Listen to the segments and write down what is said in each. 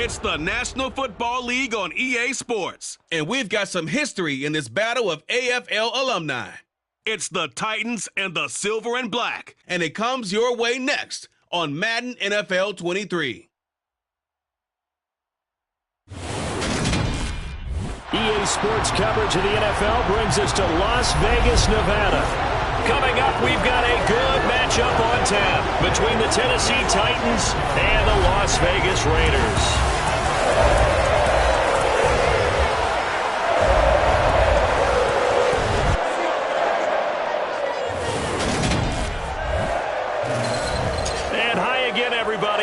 It's the National Football League on EA Sports, and we've got some history in this battle of AFL alumni. It's the Titans and the Silver and Black, and it comes your way next on Madden NFL 23. EA Sports coverage of the NFL brings us to Las Vegas, Nevada. Coming up, we've got a good matchup on tap between the Tennessee Titans and the Las Vegas Raiders.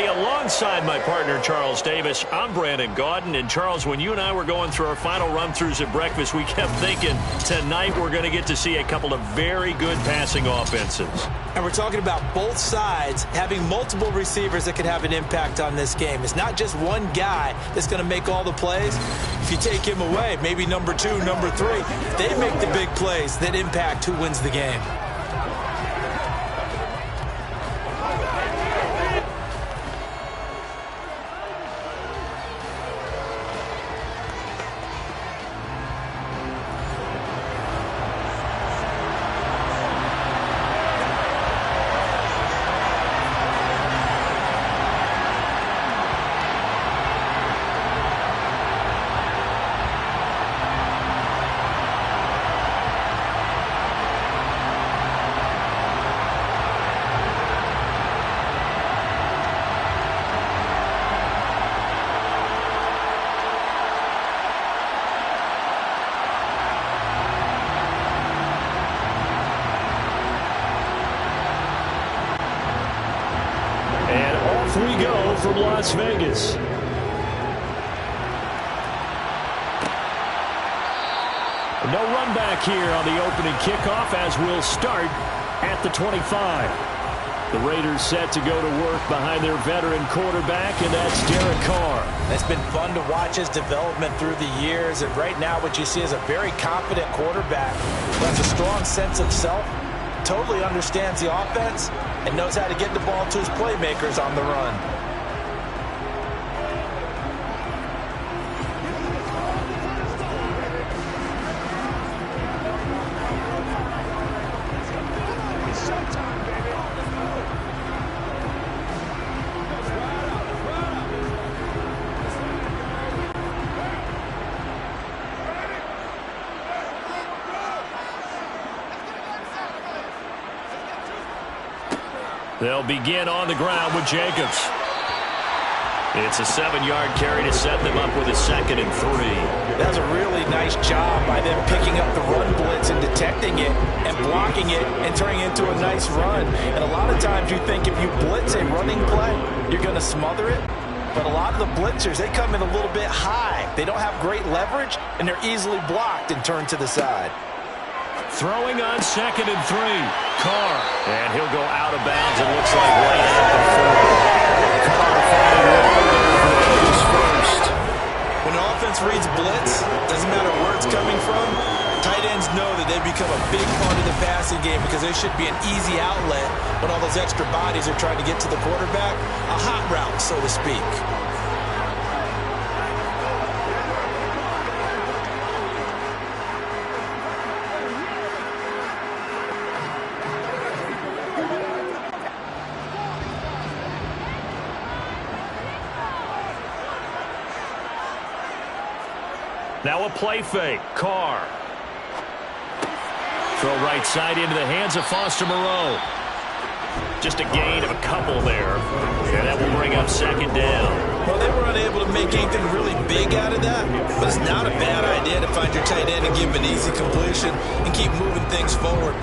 Alongside my partner, Charles Davis, I'm Brandon Gaudin. And Charles, when you and I were going through our final run-throughs at breakfast, we kept thinking tonight we're going to get to see a couple of very good passing offenses. And we're talking about both sides having multiple receivers that can have an impact on this game. It's not just one guy that's going to make all the plays. If you take him away, maybe number 2, number 3, they make the big plays that impact who wins the game. We go from Las Vegas. No run back here on the opening kickoff as we'll start at the 25. The Raiders set to go to work behind their veteran quarterback, and that's Derek Carr. It's been fun to watch his development through the years, and right now what you see is a very confident quarterback who has a strong sense of self, totally understands the offense, and knows how to get the ball to his playmakers on the run. They'll begin on the ground with Jacobs. It's a 7-yard carry to set them up with a 2nd and 3. That was a really nice job by them picking up the run blitz and detecting it and blocking it and turning it into a nice run. And a lot of times you think if you blitz a running play, you're going to smother it. But a lot of the blitzers, they come in a little bit high. They don't have great leverage, and they're easily blocked and turned to the side. Throwing on 2nd and 3. Carr. And he'll go out of bounds. It looks like right at the 40. Carr finding his first. When an offense reads blitz, doesn't matter where it's coming from, tight ends know that they become a big part of the passing game because there should be an easy outlet when all those extra bodies are trying to get to the quarterback. A hot route, so to speak. Now a play fake. Carr. Throw right side into the hands of Foster Moreau. Just a gain of a couple there. And that will bring up 2nd down. Well, they were unable to make anything really big out of that, but it's not a bad idea to find your tight end and give him an easy completion and keep moving things forward.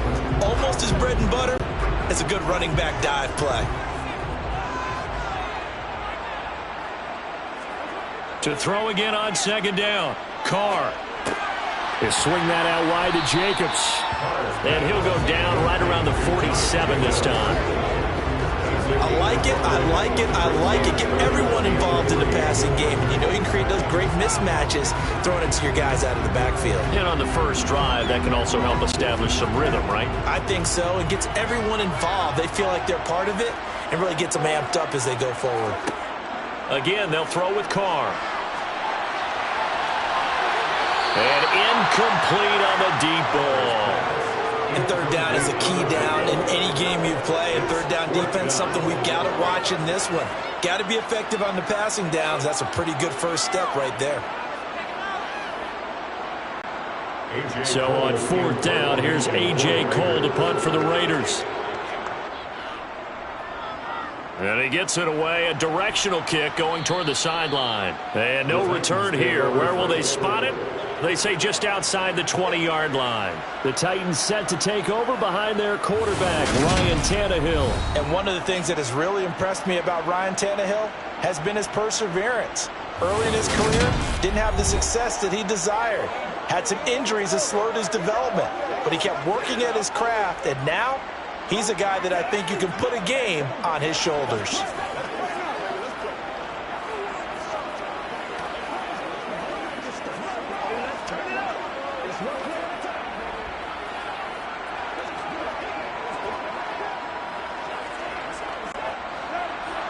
Almost as bread and butter as a good running back dive play. To throw again on 2nd down. Carr. He'll swing that out wide to Jacobs. And he'll go down right around the 47 this time. I like it, I like it, I like it. Get everyone involved in the passing game. And you know you can create those great mismatches throwing it to your guys out of the backfield. And on the first drive, that can also help establish some rhythm, right? I think so. It gets everyone involved. They feel like they're part of it and really gets them amped up as they go forward. Again, they'll throw with Carr. And incomplete on the deep ball. And third down is a key down in any game you play. And third down defense, something we've got to watch in this one. Got to be effective on the passing downs. That's a pretty good first step right there. So on fourth down, here's A.J. Cole to punt for the Raiders. And he gets it away, a directional kick going toward the sideline. And no return here. Where will they spot it? They say just outside the 20-yard line. The Titans set to take over behind their quarterback, Ryan Tannehill. And one of the things that has really impressed me about Ryan Tannehill has been his perseverance. Early in his career, didn't have the success that he desired. Had some injuries that slowed his development. But he kept working at his craft, and now he's a guy that I think you can put a game on his shoulders.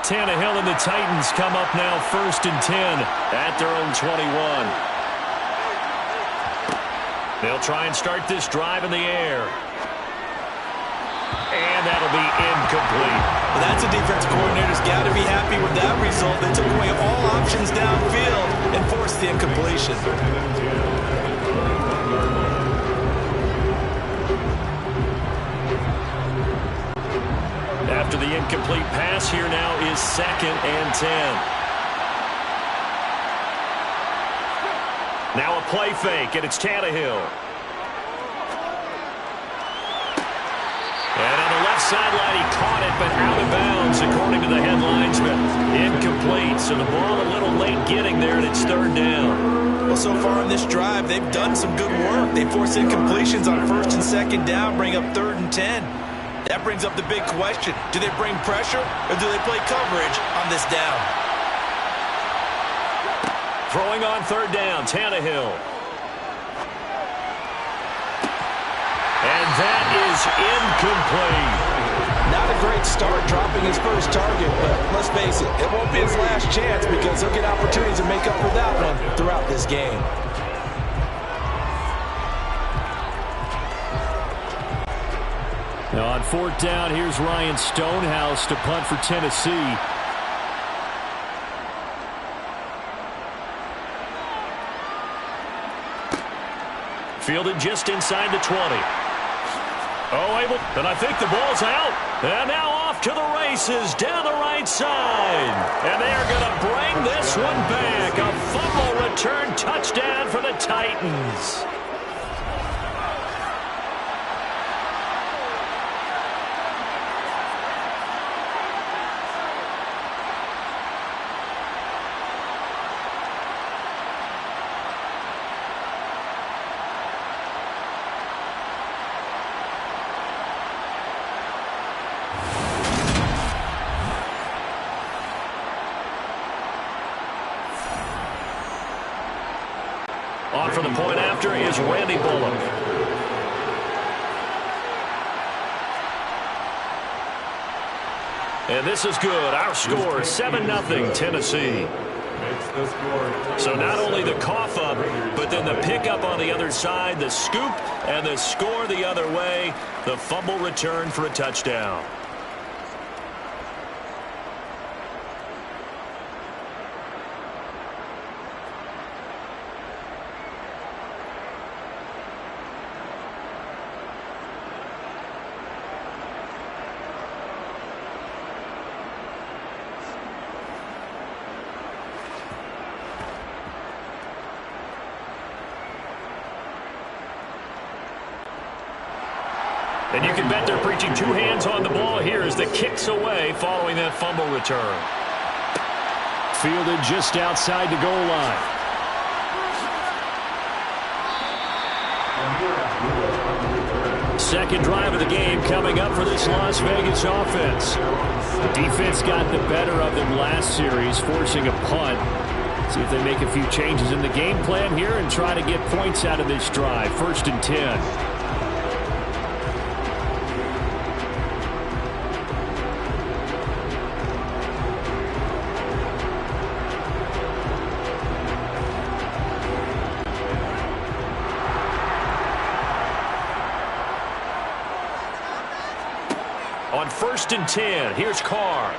Tannehill and the Titans come up now 1st and 10 at their own 21. They'll try and start this drive in the air. And that'll be incomplete. Well, that's a defense coordinator's got to be happy with that result. They took away all options downfield and forced the incompletion. After the incomplete pass, here now is 2nd and 10. Now a play fake, and it's Tannehill. And on the left sideline, he caught it, but out of bounds, according to the headlines, but incomplete. So the ball a little late getting there, and it's 3rd down. Well, so far in this drive, they've done some good work. They force incompletions on 1st and 2nd down, bring up 3rd and 10. That brings up the big question. Do they bring pressure, or do they play coverage on this down? Throwing on 3rd down, Tannehill. And that is incomplete. Not a great start dropping his first target, but let's face it, it won't be his last chance because he'll get opportunities to make up for that one throughout this game. Now on 4th down, here's Ryan Stonehouse to punt for Tennessee. Fielded just inside the 20. And I think the ball's out. And now off to the races down the right side. And they are going to bring this one back. A fumble return touchdown for the Titans. On for the point after is Randy Bullock. And this is good. Our score, 7-0 Tennessee. So not only the cough up, but then the pickup on the other side, the scoop, and the score the other way. The fumble return for a touchdown. And you can bet they're preaching two hands on the ball here as the kick's away following that fumble return. Fielded just outside the goal line. Second drive of the game coming up for this Las Vegas offense. The defense got the better of them last series, forcing a punt. See if they make a few changes in the game plan here and try to get points out of this drive. 1st and 10. 1st and 10. Here's Carr.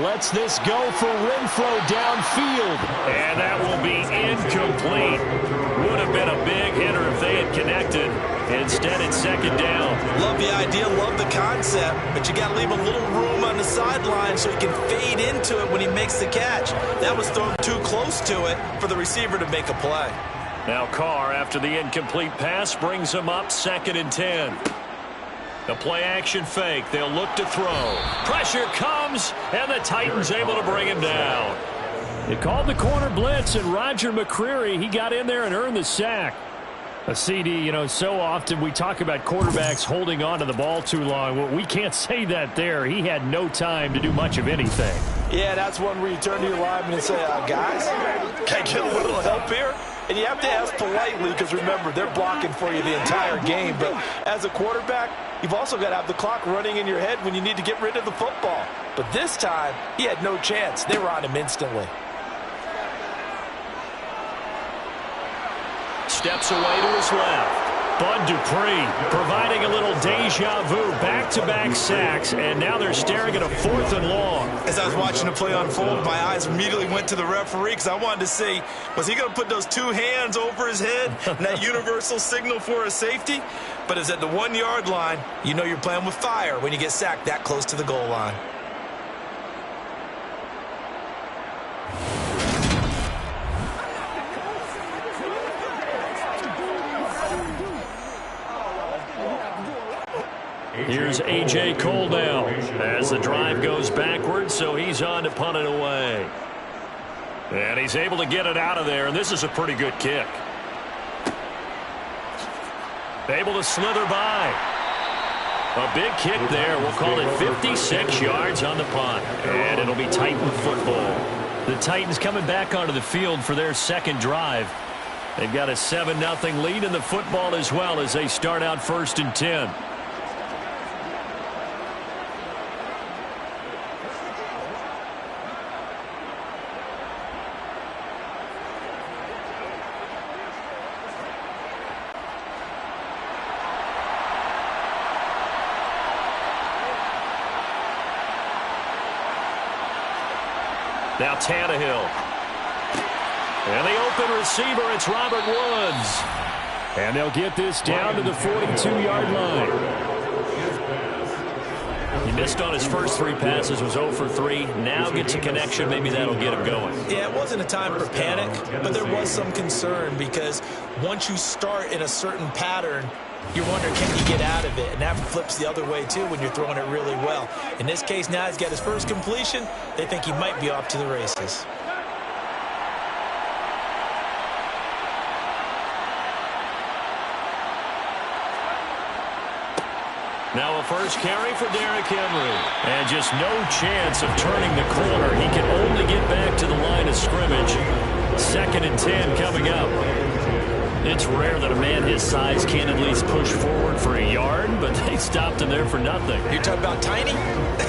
Lets this go for Renfro downfield. And that will be incomplete. Would have been a big hitter if they had connected. Instead, it's 2nd down. Love the idea, love the concept, but you got to leave a little room on the sideline so he can fade into it when he makes the catch. That was thrown too close to it for the receiver to make a play. Now Carr, after the incomplete pass, brings him up 2nd and 10. The play-action fake. They'll look to throw. Pressure comes, and the Titans able to bring him down. They called the corner blitz, and Roger McCreary, he got in there and earned the sack. A CD, you know, so often we talk about quarterbacks holding on to the ball too long. Well, we can't say that there. He had no time to do much of anything. Yeah, that's one where you turn to your lineman and say, guys, can I get a little help here? And you have to ask politely because, remember, they're blocking for you the entire game. But as a quarterback, you've also got to have the clock running in your head when you need to get rid of the football. But this time, he had no chance. They were on him instantly. Steps away to his left. Bud Dupree providing a little deja vu. Back-to-back sacks, and now they're staring at a 4th and long. As I was watching the play unfold, my eyes immediately went to the referee because I wanted to see, was he going to put those 2 hands over his head and that universal signal for a safety? But it's at the 1-yard line. You know you're playing with fire when you get sacked that close to the goal line. Here's A.J. Cole now as the drive goes backwards, so he's on to punt it away. And he's able to get it out of there, and this is a pretty good kick. Able to slither by. A big kick there. We'll call it 56 yards on the punt, and it'll be Titan football. The Titans coming back onto the field for their 2nd drive. They've got a 7-0 lead in the football as well as they start out 1st and 10. Now Tannehill. And the open receiver, it's Robert Woods. And they'll get this down to the 42-yard line. He missed on his first 3 passes, was 0 for 3. Now gets a connection. Maybe that'll get him going. Yeah, it wasn't a time for panic, but there was some concern because once you start in a certain pattern, you're wondering, can he get out of it? And that flips the other way, too, when you're throwing it really well. In this case, now he's got his first completion. They think he might be off to the races. Now a first carry for Derrick Henry. And just no chance of turning the corner. He can only get back to the line of scrimmage. 2nd and 10 coming up. It's rare that a man his size can't at least push forward for a yard, but they stopped him there for nothing. You're talking about Tiny?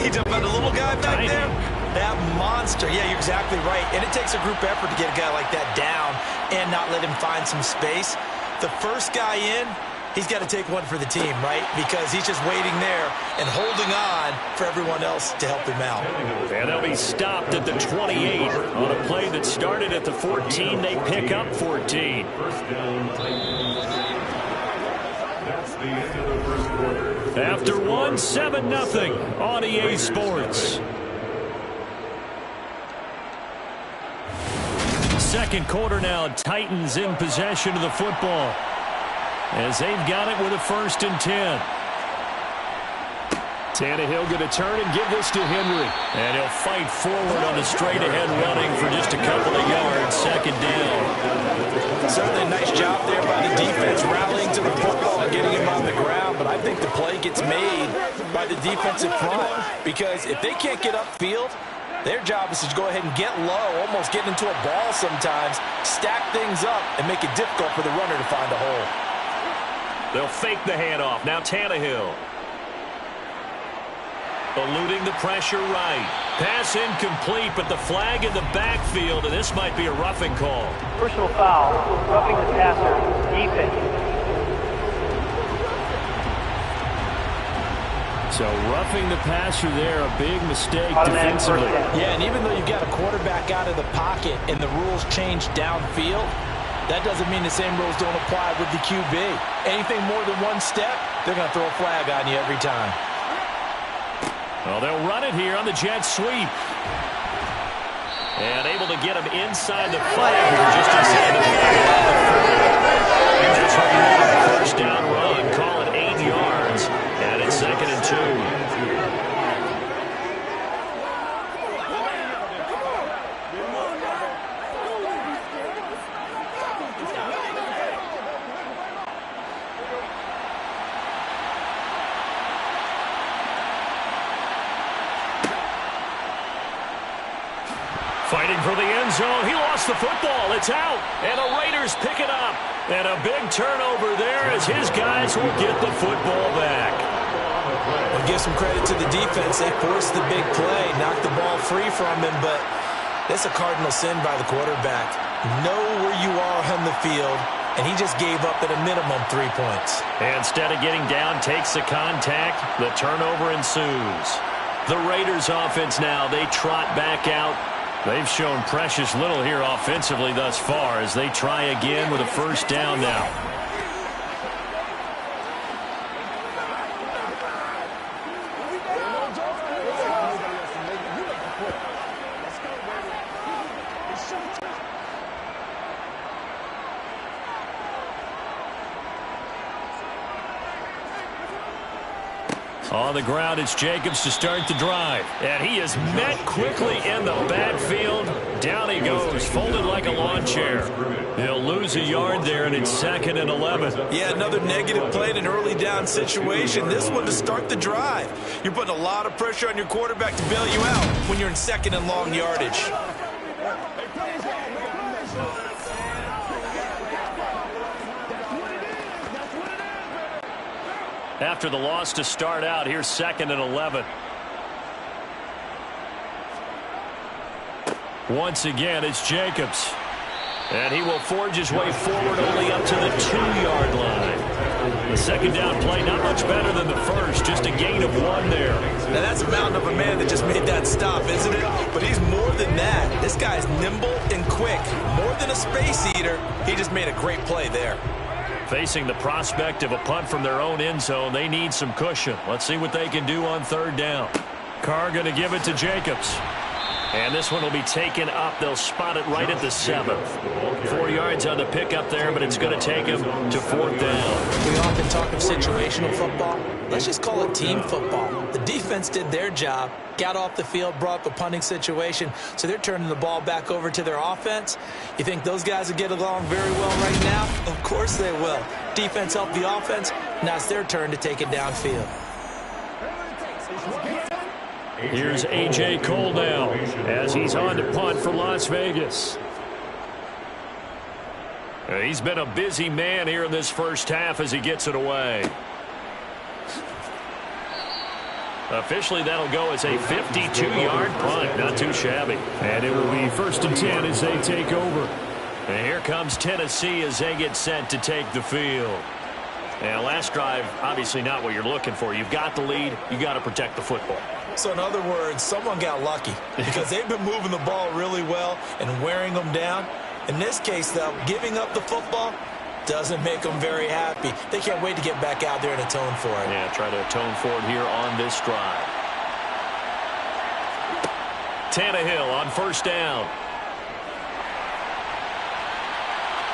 You're talking about the little guy back there? That monster. Yeah, you're exactly right. And it takes a group effort to get a guy like that down and not let him find some space. The first guy in, he's got to take one for the team, right? Because he's just waiting there and holding on for everyone else to help him out. And they'll be stopped at the 28 on a play that started at the 14. They pick up 14. After one, 7-0 on EA Sports. Second quarter now, Titans in possession of the football as they've got it with a 1st and 10. Tannehill going to turn and give this to Henry. And he'll fight forward on the straight-ahead running for just a couple of yards. 2nd down. Certainly a nice job there by the defense rallying to the football and getting him on the ground. But I think the play gets made by the defensive front because if they can't get upfield, their job is to go ahead and get low, almost get into a ball sometimes, stack things up, and make it difficult for the runner to find a hole. They'll fake the handoff. Now Tannehill. Eluding the pressure right. Pass incomplete, but the flag in the backfield, and this might be a roughing call. Personal foul, roughing the passer, defense. So roughing the passer there, a big mistake Automatic defensively. first down. Yeah, and even though you've got a quarterback out of the pocket and the rules change downfield, that doesn't mean the same rules don't apply with the QB. Anything more than one step, they're going to throw a flag on you every time. Well, they'll run it here on the jet sweep. And able to get him inside the 5 here, just inside the 5. And just a first down run, call it 8 yards. And it's 2nd and 2. Fighting for the end zone. He lost the football. It's out. And the Raiders pick it up. And a big turnover there as his guys will get the football back. We'll give some credit to the defense. They forced the big play, knocked the ball free from him, but that's a cardinal sin by the quarterback. Know where you are on the field, and he just gave up at a minimum 3 points. And instead of getting down, takes the contact. The turnover ensues. The Raiders offense now, they trot back out. They've shown precious little here offensively thus far as they try again with a first down now. On the ground, it's Jacobs to start the drive. And he is met quickly in the backfield. Down he goes, folded like a lawn chair. He'll lose a yard there, and it's 2nd and 11. Yeah, another negative play in an early down situation. This one to start the drive. You're putting a lot of pressure on your quarterback to bail you out when you're in 2nd and long yardage. After the loss to start out, here's 2nd and 11. Once again, it's Jacobs. And he will forge his way forward only up to the 2-yard line. The second down play, not much better than the first, just a gain of 1 there. Now that's a mountain of a man that just made that stop, isn't it? But he's more than that. This guy's nimble and quick. More than a space eater, he just made a great play there. Facing the prospect of a punt from their own end zone, they need some cushion. Let's see what they can do on 3rd down. Carr going to give it to Jacobs. And this one will be taken up. They'll spot it right at the 7th. 4 yards on the pickup there, but it's going to take him to 4th down. We often talk of situational football. Let's just call it team football. The defense did their job, got off the field, brought up a punting situation, so they're turning the ball back over to their offense. You think those guys will get along very well right now? Of course they will. Defense helped the offense. Now it's their turn to take it downfield. Here's A.J. Cole now as he's on to punt for Las Vegas. He's been a busy man here in this first half as he gets it away. Officially, that'll go as a 52-yard punt. Not too shabby. And it will be 1st and 10 as they take over. And here comes Tennessee as they get set to take the field. And last drive, obviously not what you're looking for. You've got the lead. You got to protect the football. So in other words, someone got lucky because they've been moving the ball really well and wearing them down. In this case, though, giving up the football doesn't make them very happy. They can't wait to get back out there and atone for it. Yeah, try to atone for it here on this drive. Tannehill on 1st down.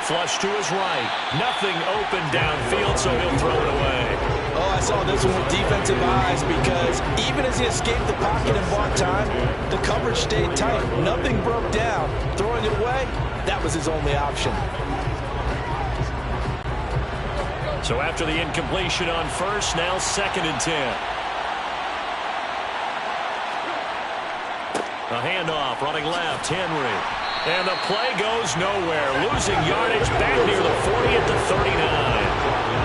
Flush to his right. Nothing open downfield, so he'll throw it away. Oh, I saw this one with defensive eyes because even as he escaped the pocket and bought time, the coverage stayed tight. Nothing broke down. Throwing it away, that was his only option. So after the incompletion on 1st, now 2nd and 10. A handoff, running left, Henry. And the play goes nowhere. Losing yardage back near the 40 at the 39.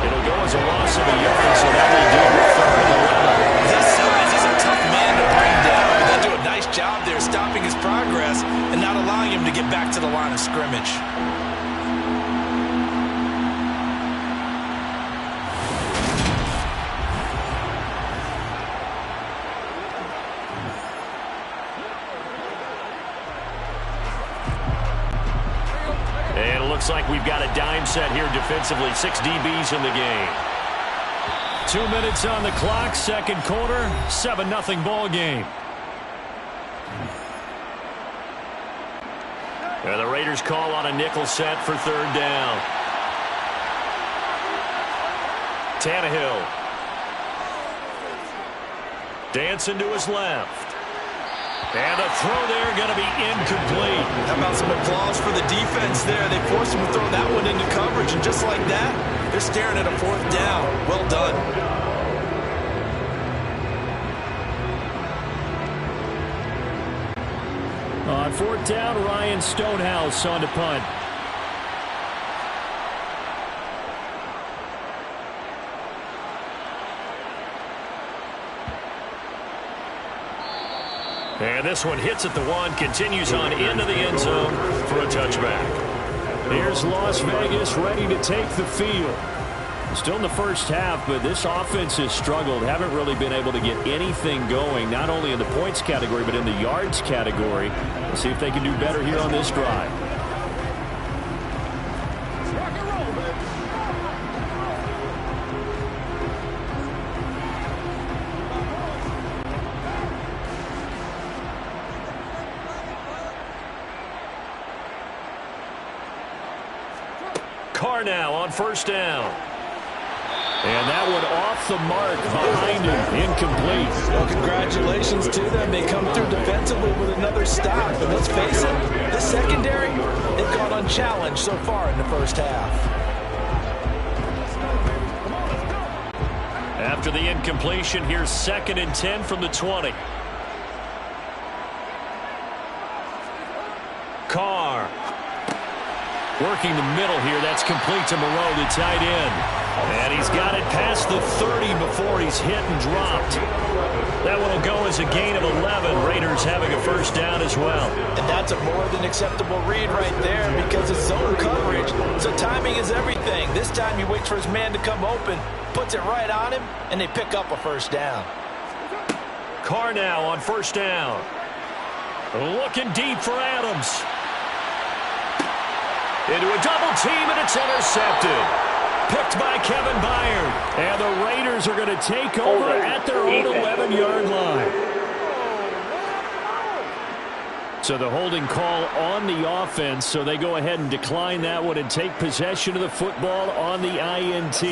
It'll go as a loss of a yard, so that will do it 3rd and 11. His size is a tough man to bring down. They do a nice job there stopping his progress and not allowing him to get back to the line of scrimmage. looks like we've got a dime set here defensively. 6 DBs in the game. 2 minutes on the clock, second quarter, 7-0 ball game. And the Raiders call on a nickel set for third down. Tannehill. Dancing to his left. And the throw there going to be incomplete. How about some applause for the defense there? They forced him to throw that one into coverage, and just like that, they're staring at a fourth down. Well done. On fourth down, Ryan Stonehouse on to punt. And this one hits at the 1, continues on into the end zone for a touchback. Here's Las Vegas ready to take the field. Still in the first half, but this offense has struggled. Haven't really been able to get anything going, not only in the points category, but in the yards category. Let's see if they can do better here on this drive. Carr now on first down. And that one off the mark behind him. Incomplete. Well, congratulations to them. They come through defensively with another stop. And let's face it, the secondary, they've gone unchallenged so far in the first half. After the incompletion, here's 2nd and 10 from the 20. Carr. Working the middle here. That's complete to Moreau, the tight end. And he's got it past the 30 before he's hit and dropped. That one will go as a gain of 11. Raiders having a first down as well. And that's a more than acceptable read right there because it's zone coverage. So timing is everything. This time he waits for his man to come open, puts it right on him, and they pick up a first down. Carr now on first down. Looking deep for Adams. Into a double team, and it's intercepted. Picked by Kevin Byard. And the Raiders are going to take over at their own 11-yard line. So the holding call on the offense, so they go ahead and decline that one and take possession of the football on the INT.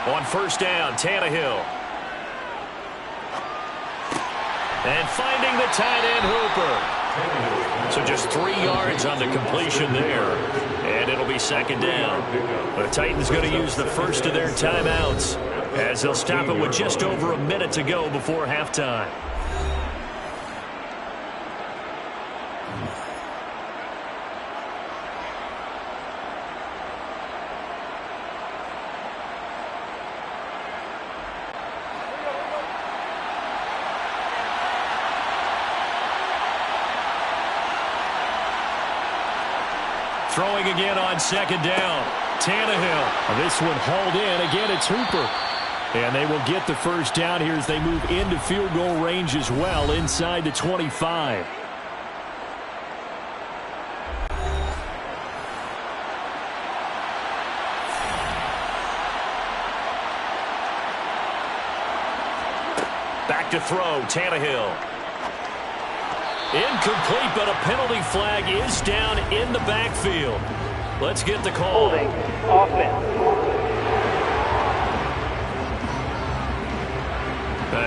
On first down, Tannehill. And finding the tight end, Hooper. So just 3 yards on the completion there. And it'll be 2nd down. The Titans going to use the first of their timeouts as they'll stop it with just over a minute to go before halftime. Throwing again on 2nd down. Tannehill. This one hauled in. Again, it's Hooper. And they will get the first down here as they move into field goal range as well inside the 25. Back to throw, Tannehill. Incomplete, but a penalty flag is down in the backfield. Let's get the call. Holding. Offense.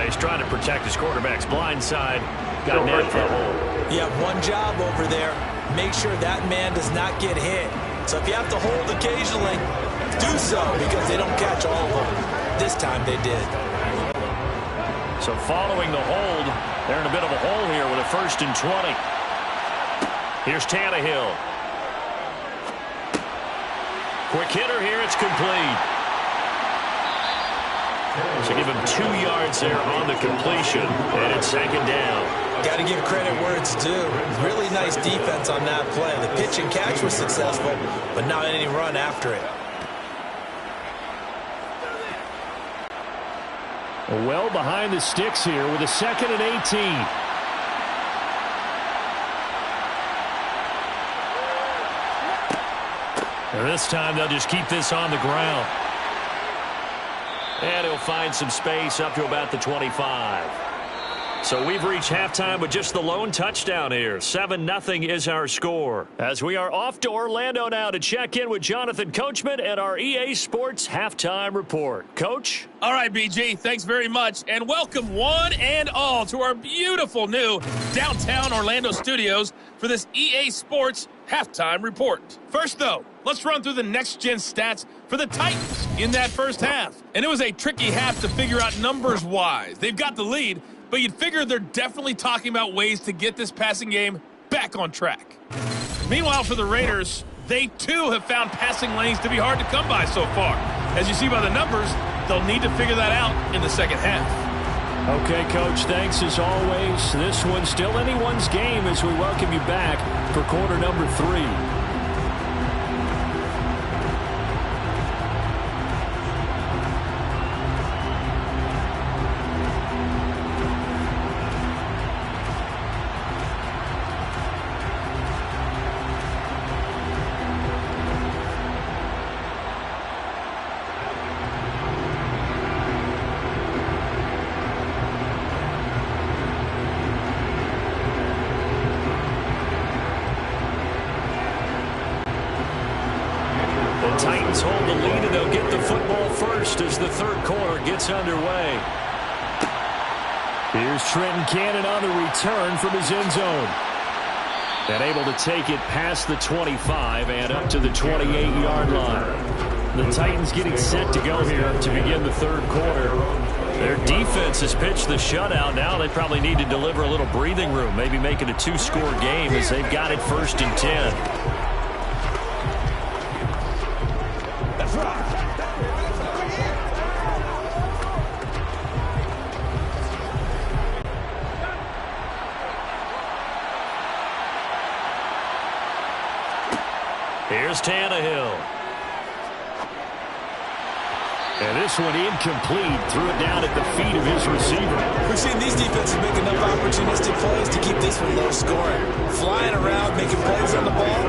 He's trying to protect his quarterback's blind side. Got nailed for the hold. You have one job over there. Make sure that man does not get hit. So if you have to hold occasionally, do so because they don't catch all of them. This time they did. So following the hold, they're in a bit of a hole here with a 1st and 20. Here's Tannehill. Quick hitter here, it's complete. So give him 2 yards there on the completion, and it's 2nd down. Got to give credit where it's due. Really nice defense on that play. The pitch and catch was successful, but not any run after it. Well behind the sticks here with a 2nd and 18. And this time they'll just keep this on the ground. And he'll find some space up to about the 25. So we've reached halftime with just the lone touchdown here. 7-0 is our score. As we are off to Orlando now to check in with Jonathan Coachman and our EA Sports Halftime Report. Coach? All right, BG, thanks very much. And welcome one and all to our beautiful new downtown Orlando studios for this EA Sports Halftime Report. First, though, let's run through the next-gen stats for the Titans in that first half. And it was a tricky half to figure out numbers-wise. They've got the lead, but you'd figure they're definitely talking about ways to get this passing game back on track. Meanwhile, for the Raiders, they too have found passing lanes to be hard to come by so far. As you see by the numbers, they'll need to figure that out in the second half. Okay, Coach, thanks as always. This one's still anyone's game as we welcome you back for quarter number 3. Titans hold the lead, and they'll get the football first as the third quarter gets underway. Here's Trenton Cannon on the return from his end zone. And able to take it past the 25 and up to the 28-yard line. The Titans getting set to go here to begin the third quarter. Their defense has pitched the shutout. Now they probably need to deliver a little breathing room, maybe make it a 2-score game as they've got it 1st and 10. Here's Tannehill. And this one incomplete. Threw it down at the feet of his receiver. We've seen these defenses make enough opportunistic plays to keep this one low scoring. Flying around, making plays on the ball,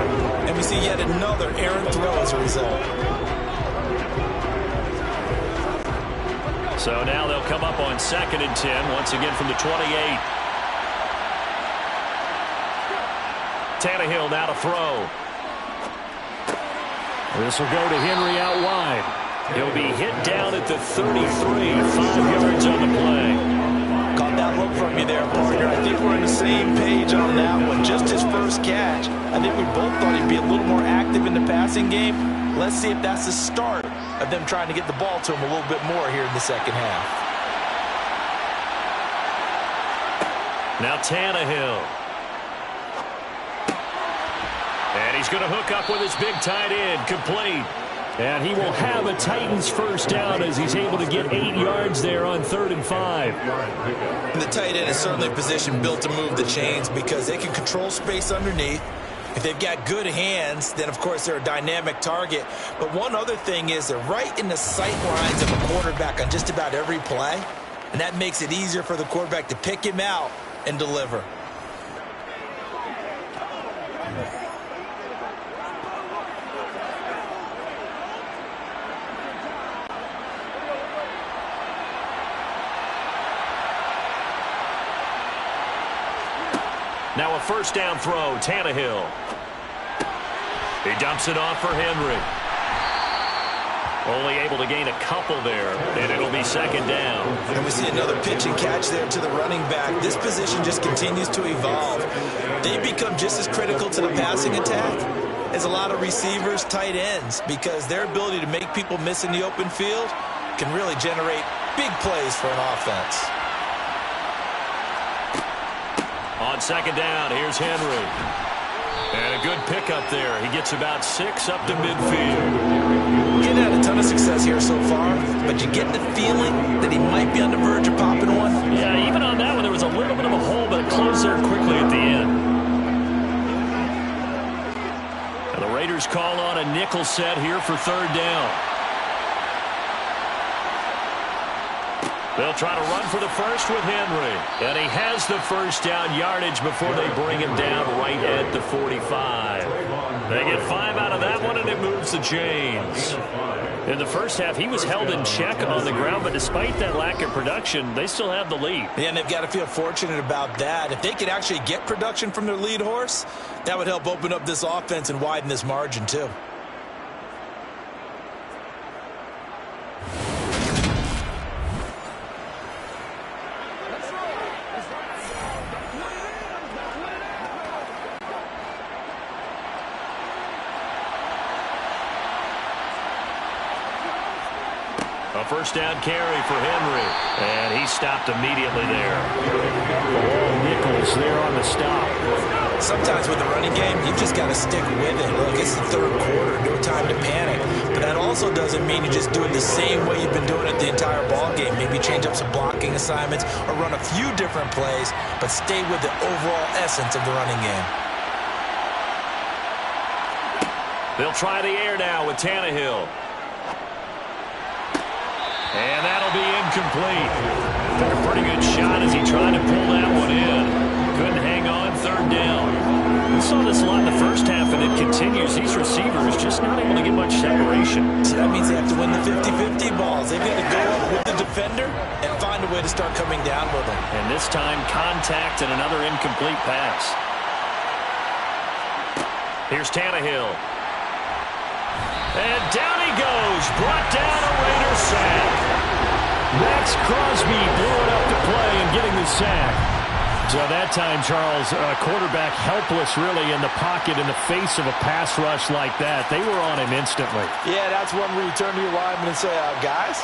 and we see yet another errant throw as a result. So now they'll come up on 2nd and 10, once again from the 28. Tannehill now to throw. This will go to Henry out wide. He'll be hit down at the 33, 5 yards on the play. Caught that look from you there, partner. I think we're on the same page on that one. Just his first catch. I think we both thought he'd be a little more active in the passing game. Let's see if that's the start of them trying to get the ball to him a little bit more here in the second half. Now Tannehill. And he's going to hook up with his big tight end, complete. And he will have a Titans first down as he's able to get 8 yards there on 3rd and 5. And the tight end is certainly a position built to move the chains because they can control space underneath. If they've got good hands, then of course they're a dynamic target. But one other thing is they're right in the sight lines of a quarterback on just about every play. And that makes it easier for the quarterback to pick him out and deliver. Now a first down throw, Tannehill. He dumps it off for Henry. Only able to gain a couple there, and it'll be 2nd down. And we see another pitch and catch there to the running back. This position just continues to evolve. They become just as critical to the passing attack as a lot of receivers, tight ends, because their ability to make people miss in the open field can really generate big plays for an offense. On 2nd down, here's Henry. And a good pickup there. He gets about 6 up to midfield. He's had a ton of success here so far, but you get the feeling that he might be on the verge of popping one. Yeah, even on that one, there was a little bit of a hole, but it closed there quickly at the end. And the Raiders call on a nickel set here for 3rd down. They'll try to run for the first with Henry. And he has the first down yardage before they bring him down right at the 45. They get 5 out of that one, and it moves the chains. In the first half, he was held in check on the ground, but despite that lack of production, they still have the lead. Yeah, and they've got to feel fortunate about that. If they could actually get production from their lead horse, that would help open up this offense and widen this margin too. A first down carry for Henry. And he stopped immediately there. Nichols there on the stop. Sometimes with the running game, you've just got to stick with it. Look, it's the 3rd quarter, no time to panic. But that also doesn't mean you just do it the same way you've been doing it the entire ball game. Maybe change up some blocking assignments or run a few different plays, but stay with the overall essence of the running game. They'll try the air now with Tannehill. And that'll be incomplete. Took a pretty good shot as he tried to pull that one in. Couldn't hang on, 3rd down. We saw this a lot in the first half, and it continues. These receivers just not able to get much separation. So that means they have to win the 50-50 balls. They've got to go up with the defender and find a way to start coming down with them. And this time, contact and another incomplete pass. Here's Tannehill. And down he goes. Brought down a Raider sack. Max Crosby blew it up to play and getting the sack. So that time, Charles, quarterback helpless really in the pocket in the face of a pass rush like that. They were on him instantly. Yeah, that's one where you turn to your lineman and say, guys,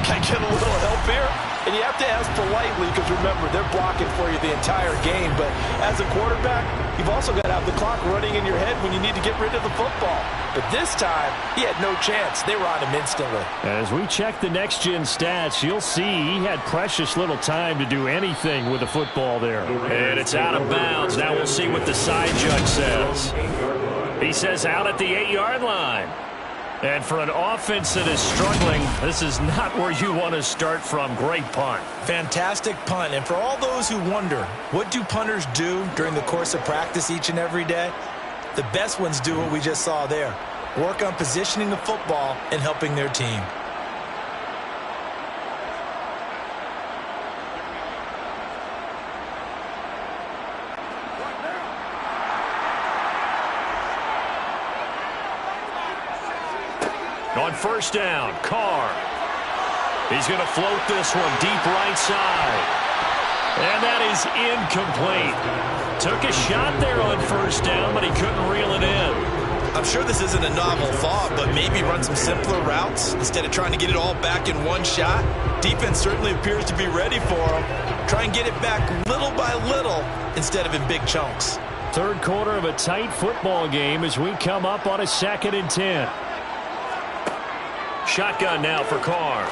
can I get a little help here? And you have to ask politely because, remember, they're blocking for you the entire game. But as a quarterback, you've also got to have the clock running in your head when you need to get rid of the football. But this time, he had no chance. They were on him instantly. As we check the next-gen stats, you'll see he had precious little time to do anything with the football there. And it's out of bounds. Now we'll see what the side judge says. He says out at the 8-yard line. And for an offense that is struggling, this is not where you want to start from. Great punt. Fantastic punt. And for all those who wonder, what do punters do during the course of practice each and every day? The best ones do what we just saw there. Work on positioning the football and helping their team. On first down, Carr. He's going to float this one deep right side. And that is incomplete. Took a shot there on first down, but he couldn't reel it in. I'm sure this isn't a novel thought, but maybe run some simpler routes instead of trying to get it all back in one shot. Defense certainly appears to be ready for him. Try and get it back little by little instead of in big chunks. 3rd quarter of a tight football game as we come up on a 2nd and 10. Shotgun now for Carr.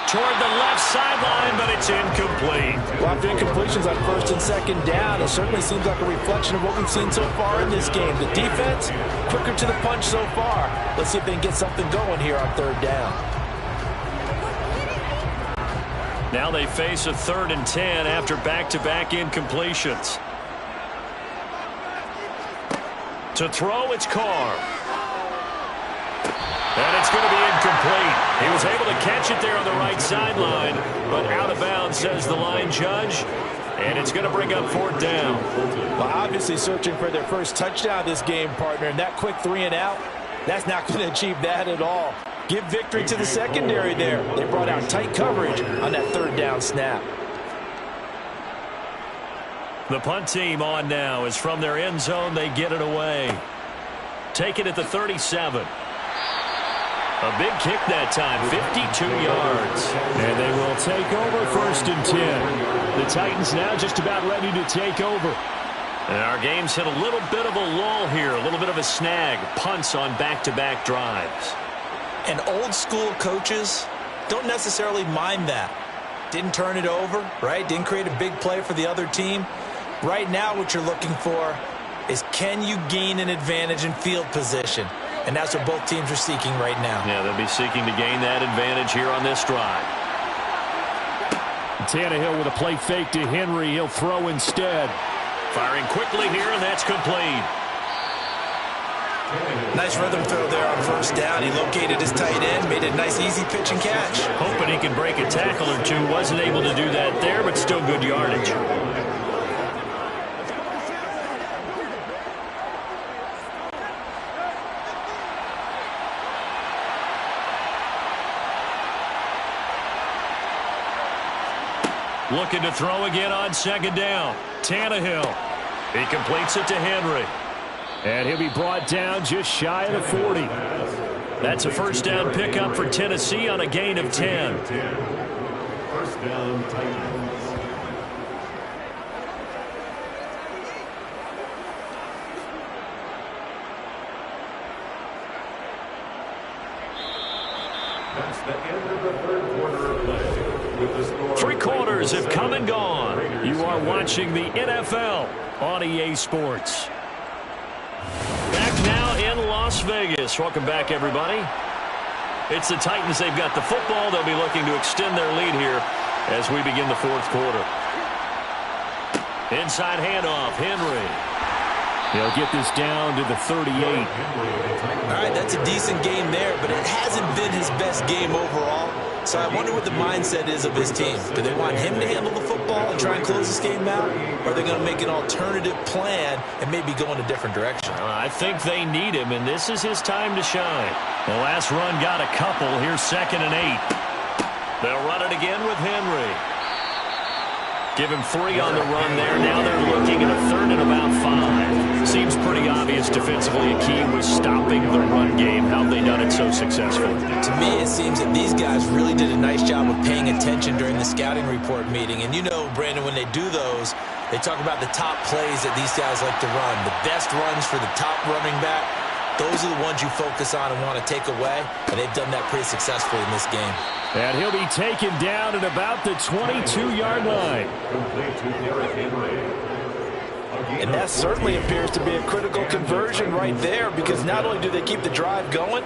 Toward the left sideline, but it's incomplete. A lot of incompletions on 1st and 2nd down. It certainly seems like a reflection of what we've seen so far in this game. The defense, quicker to the punch so far. Let's see if they can get something going here on 3rd down. Now they face a 3rd and 10 after back-to-back incompletions. To throw, it's Carr. And it's going to be incomplete. He was able to catch it there on the right sideline, but out of bounds, says the line judge. And it's going to bring up 4th down. Well, obviously searching for their first touchdown this game, partner. And that quick 3 and out, that's not going to achieve that at all. Give victory to the secondary there. They brought out tight coverage on that 3rd down snap. The punt team on now is from their end zone. They get it away. Take it at the 37. A big kick that time, 52 yards. And they will take over 1st and 10. The Titans now just about ready to take over. And our game's hit a little bit of a lull here, a little bit of a snag. Punts on back-to-back drives. And old school coaches don't necessarily mind that. Didn't turn it over, right? Didn't create a big play for the other team. Right now what you're looking for is, can you gain an advantage in field position? And that's what both teams are seeking right now. Yeah, they'll be seeking to gain that advantage here on this drive. Tannehill with a play fake to Henry. He'll throw instead. Firing quickly here, and that's complete. Nice rhythm throw there on first down. He located his tight end, made a nice easy pitch and catch. Hoping he could break a tackle or two. Wasn't able to do that there, but still good yardage. Looking to throw again on second down. Tannehill. He completes it to Henry. And he'll be brought down just shy of the 40. That's a first down pickup for Tennessee on a gain of 10. First down, Titans. That's the end of the third quarter of play. With the score 3 quarters have come and gone. You are watching the NFL on EA Sports. Back now in Las Vegas. Welcome back, everybody. It's the Titans. They've got the football. They'll be looking to extend their lead here as we begin the fourth quarter. Inside handoff, Henry. He'll get this down to the 38. All right, that's a decent game there, but it hasn't been his best game overall. So I wonder what the mindset is of his team. Do they want him to handle the football and try and close this game out? Or are they going to make an alternative plan and maybe go in a different direction? I think they need him, and this is his time to shine. The last run got a couple. Here's 2nd and 8. They'll run it again with Henry. Give him 3 on the run there. Now they're looking at a 3rd and about 5. Seems pretty obvious defensively a key was stopping the run game. How have they done it so successfully? To me, it seems that these guys really did a nice job of paying attention during the scouting report meeting. And you know, Brandon, when they do those, they talk about the top plays that these guys like to run. The best runs for the top running back. Those are the ones you focus on and want to take away. And they've done that pretty successfully in this game. And he'll be taken down at about the 22-yard line. And that certainly appears to be a critical conversion right there, because not only do they keep the drive going,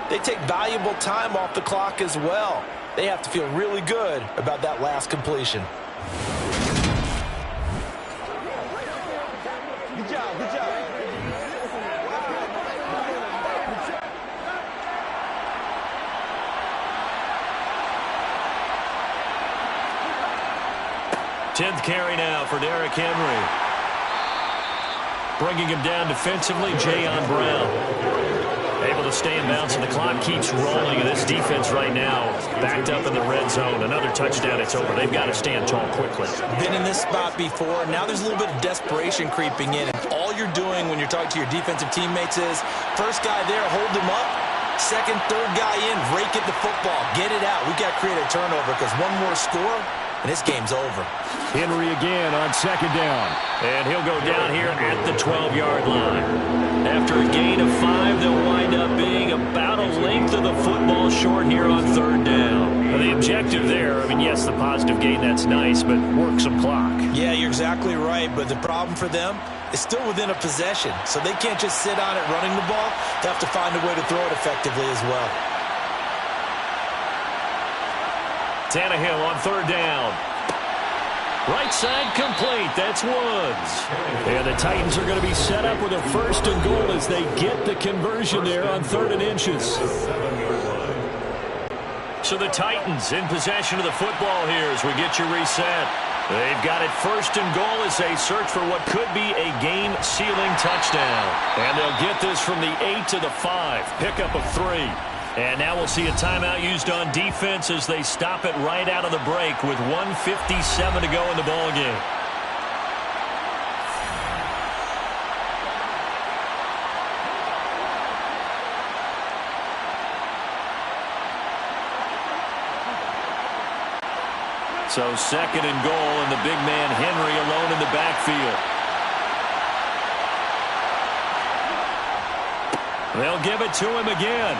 they take valuable time off the clock as well. They have to feel really good about that last completion. Good job, good job. Tenth carry now for Derrick Henry. Bringing him down defensively, Jayon Brown. Able to stay in bounds, and the clock keeps rolling. And this defense right now backed up in the red zone. Another touchdown, it's over. They've got to stand tall quickly. Been in this spot before. Now there's a little bit of desperation creeping in. And all you're doing when you're talking to your defensive teammates is, first guy there, hold him up. Second, third guy in, rake at the football. Get it out. We've got to create a turnover, because one more score, and this game's over. Henry again on 2nd down. And he'll go down here at the 12-yard line. After a gain of 5, they'll wind up being about a length of the football short here on 3rd down. Now, the objective there, I mean, yes, the positive gain, that's nice, but work some clock. Yeah, you're exactly right, but the problem for them is still within a possession. So they can't just sit on it running the ball. They have to find a way to throw it effectively as well. Tannehill on 3rd down. Right side complete. That's Woods. And the Titans are going to be set up with a 1st and goal as they get the conversion there on 3rd and inches. So the Titans in possession of the football here as we get you reset. They've got it 1st and goal as they search for what could be a game-sealing touchdown. And they'll get this from the 8 to the 5. Pickup of 3. And now we'll see a timeout used on defense as they stop it right out of the break with 1:57 to go in the ball game. So 2nd and goal, and the big man Henry alone in the backfield. They'll give it to him again.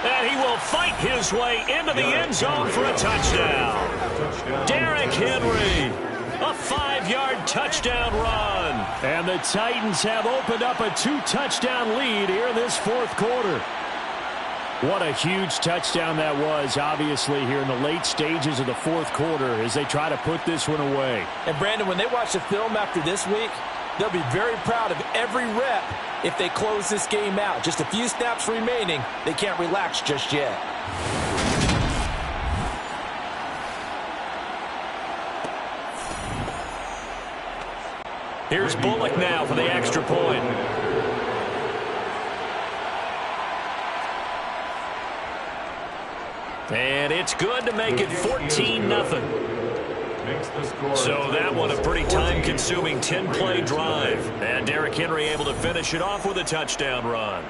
And he will fight his way into the end zone for a touchdown. Derrick Henry, a 5-yard touchdown run. And the Titans have opened up a 2-touchdown lead here in this fourth quarter. What a huge touchdown that was, obviously, here in the late stages of the fourth quarter as they try to put this one away. And, Brandon, when they watch the film after this week, they'll be very proud of every rep if they close this game out. Just a few snaps remaining. They can't relax just yet. Here's Bullock now for the extra point. And it's good to make it 14-0. So that one a pretty time-consuming 10-play drive. And Derrick Henry able to finish it off with a touchdown run.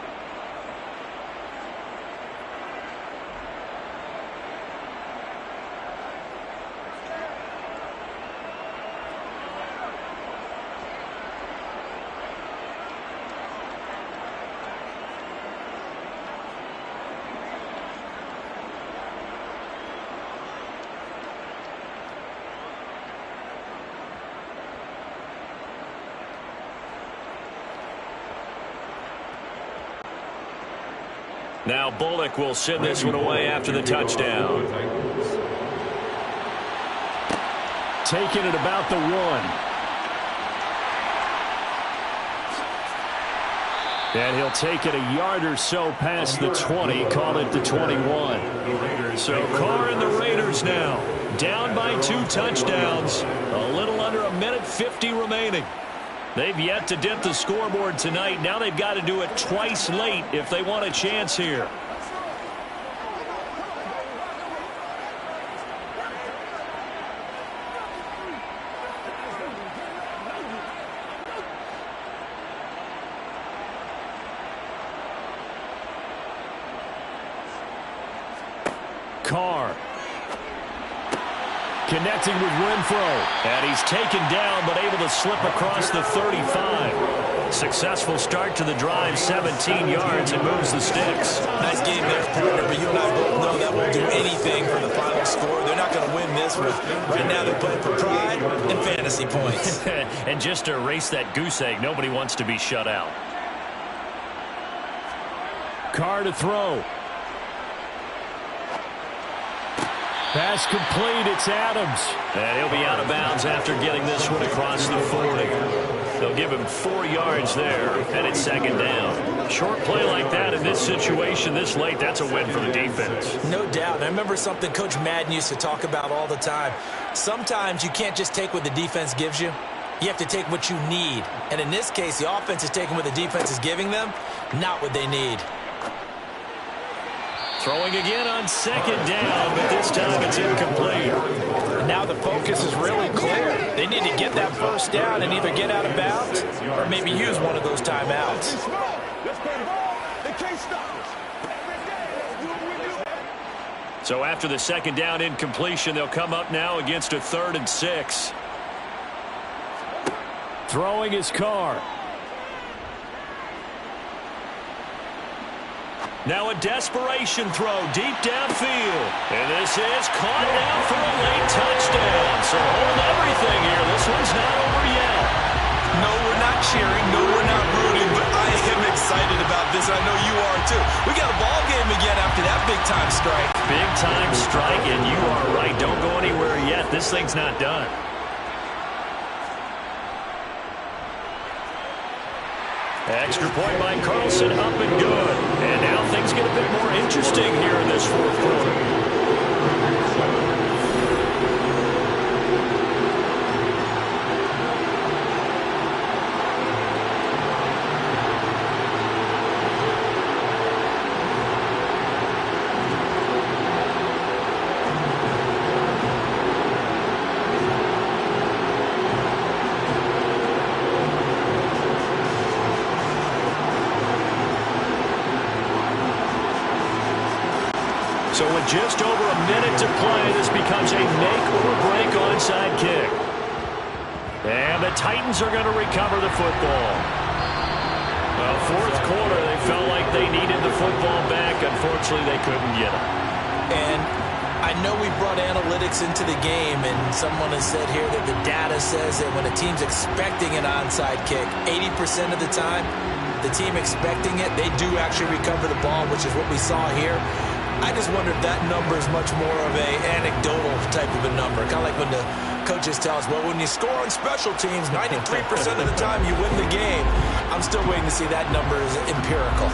Now Bullock will send this one away after the touchdown. Taking it about the 1. And he'll take it a yard or so past the 20, call it the 21. So Carr and the Raiders now down by 2 touchdowns. A little under a minute 50 remaining. They've yet to dip the scoreboard tonight. Now they've got to do it twice late if they want a chance here. Carr. Connecting with Renfro. And he's taken down, but able to slip across the 35. Successful start to the drive, 17 yards, and moves the sticks. Nice game there, partner, but you and I both know that won't do anything for the final score. They're not going to win this one. Right now they're playing for pride and fantasy points. And just to erase that goose egg, nobody wants to be shut out. Carr to throw. Pass complete, it's Adams. And he'll be out of bounds after getting this one across the 40. They'll give him 4 yards there, and it's second down. Short play like that in this situation this late, that's a win for the defense. No doubt. And I remember something Coach Madden used to talk about all the time. Sometimes you can't just take what the defense gives you. You have to take what you need. And in this case, the offense is taking what the defense is giving them, not what they need. Throwing again on second down, but this time it's incomplete. Now the focus is really clear. They need to get that first down and either get out of bounds or maybe use one of those timeouts. So after the second down incompletion, they'll come up now against a 3rd and 6. Throwing his Carr. Now a desperation throw deep downfield. And this is caught now for a late touchdown. So hold everything here. This one's not over yet. No, we're not cheering. No, we're not rooting. But I am excited about this. I know you are too. We got a ball game again after that big-time strike. Big-time strike, and you are right. Don't go anywhere yet. This thing's not done. Extra point by Carlson, up and good. And now things get a bit more interesting here in this fourth quarter. So with just over a minute to play, this becomes a make-or-break onside kick. And the Titans are going to recover the football. Well, fourth quarter, they felt like they needed the football back. Unfortunately, they couldn't get it. And I know we brought analytics into the game, and someone has said here that the data says that when a team's expecting an onside kick, 80% of the time, the team expecting it, they do actually recover the ball, which is what we saw here. I just wonder if that number is much more of a anecdotal type of a number. Kind of like when the coaches tell us, well, when you score on special teams, 93% of the time you win the game. I'm still waiting to see that number is empirical.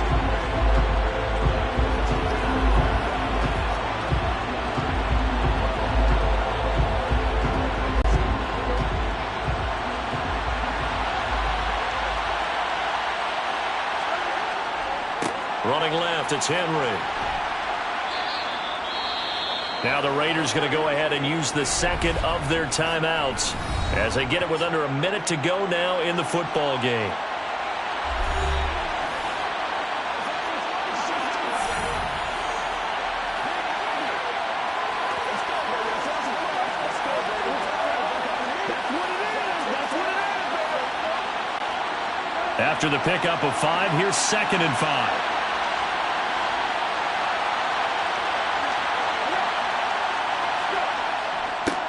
Running left, it's Henry. Now the Raiders going to go ahead and use the second of their timeouts as they get it with under a minute to go now in the football game. After the pickup of 5, here's 2nd and 5.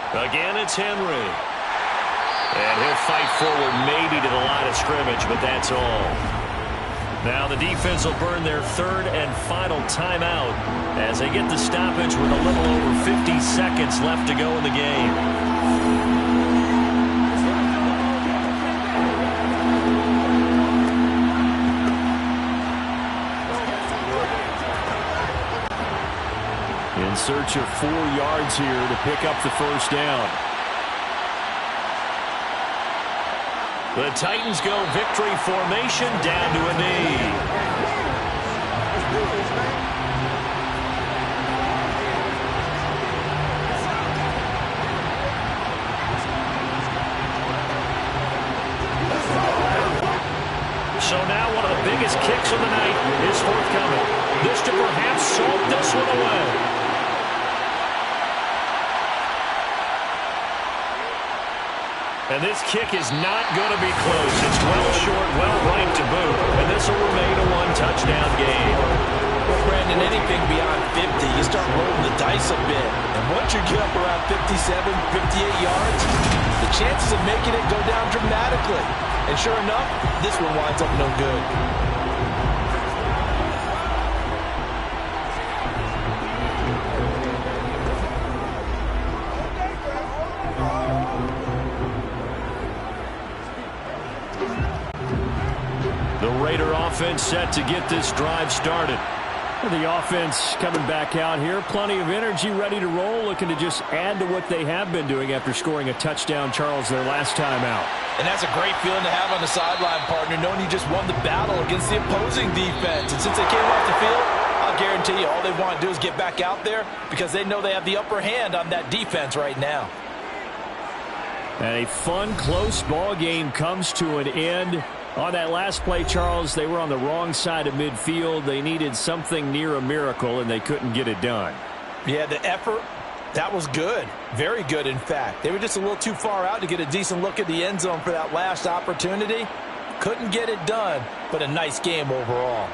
Again, it's Henry. And he'll fight forward maybe to the line of scrimmage, but that's all. Now the defense will burn their 3rd and final timeout as they get the stoppage with a little over 50 seconds left to go in the game. In search of 4 yards here to pick up the first down. The Titans go victory formation down to a knee. So now one of the biggest kicks of the night is forthcoming. This to perhaps salt this one away. And this kick is not going to be close. It's well short, well right to boot. And this will remain a 1-touchdown game. Well, Brandon, anything beyond 50, you start rolling the dice a bit. And once you get up around 57, 58 yards, the chances of making it go down dramatically. And sure enough, this one winds up no good. Offense set to get this drive started. The offense coming back out here. Plenty of energy, ready to roll, looking to just add to what they have been doing after scoring a touchdown, Charles, their last time out. And that's a great feeling to have on the sideline, partner, knowing you just won the battle against the opposing defense. And since they came off the field, I'll guarantee you all they want to do is get back out there because they know they have the upper hand on that defense right now. And a fun, close ball game comes to an end. On that last play, Charles, they were on the wrong side of midfield. They needed something near a miracle, and they couldn't get it done. Yeah, the effort, that was good. Very good, in fact. They were just a little too far out to get a decent look at the end zone for that last opportunity. Couldn't get it done, but a nice game overall.